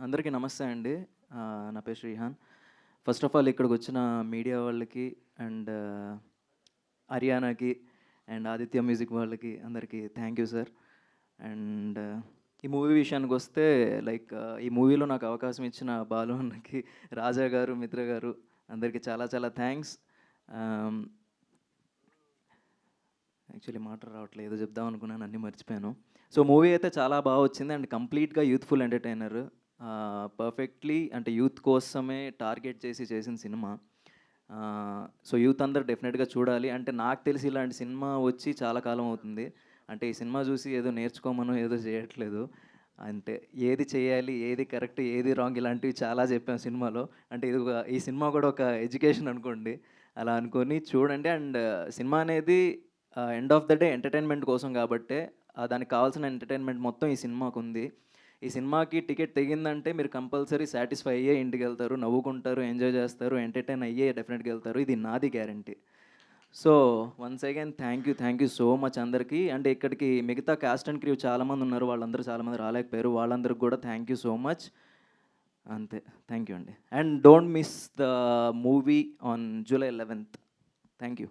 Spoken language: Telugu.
అందరికీ నమస్తే అండి. నా పేరు శ్రీహాన్. ఫస్ట్ ఆఫ్ ఆల్ ఇక్కడికొచ్చిన మీడియా వాళ్ళకి అండ్ హర్యానాకి అండ్ ఆదిత్య మ్యూజిక్ వాళ్ళకి అందరికీ థ్యాంక్ యూ సార్. అండ్ ఈ మూవీ విషయానికొస్తే ఈ మూవీలో నాకు అవకాశం ఇచ్చిన బాలు అన్నకి, రాజా గారు, మిత్ర గారు అందరికీ చాలా చాలా థ్యాంక్స్. యాక్చువల్లీ మాటలు రావట్లేదు, ఏదో చెప్దాం అనుకున్నాను, అన్నీ మర్చిపోయాను. సో మూవీ అయితే చాలా బాగా వచ్చింది అండ్ కంప్లీట్గా యూత్ఫుల్ ఎంటర్టైనర్. పర్ఫెక్ట్లీ అంటే యూత్ కోసమే టార్గెట్ చేసి చేసిన సినిమా. సో యూత్ అందరు డెఫినెట్గా చూడాలి. అంటే నాకు తెలిసి ఇలాంటి సినిమా వచ్చి చాలా కాలం అవుతుంది. అంటే ఈ సినిమా చూసి ఏదో నేర్చుకోమనో ఏదో చేయట్లేదు. అంటే ఏది చేయాలి, ఏది కరెక్ట్, ఏది రాంగ్, ఇలాంటివి చాలా చెప్పాం సినిమాలో. అంటే ఈ సినిమా కూడా ఒక ఎడ్యుకేషన్ అనుకోండి. అలా అనుకొని చూడండి. అండ్ సినిమా అనేది end of the day entertainment కోసం కాబట్టే దానికి కావాల్సిన ఎంటర్టైన్మెంట్ మొత్తం ఈ సినిమాకు ఉంది. ఈ సినిమాకి టికెట్ తెగిందంటే మీరు కంపల్సరీ సాటిస్ఫై అయ్యే ఇంటికి వెళ్తారు, నవ్వుకుంటారు, ఎంజాయ్ చేస్తారు, ఎంటర్టైన్ అయ్యే డెఫినెట్గా వెళ్తారు. ఇది నాది guarantee. So once again thank you so much అందరికీ. అంటే ఇక్కడికి మిగతా క్యాస్ట్ అండ్ క్రూ చాలామంది ఉన్నారు, వాళ్ళందరూ చాలామంది రాలేకపోయారు, వాళ్ళందరికీ కూడా థ్యాంక్ యూ సో మచ్. అంతే, థ్యాంక్ యూ అండి. And don't miss the movie on July 11th. Thank you.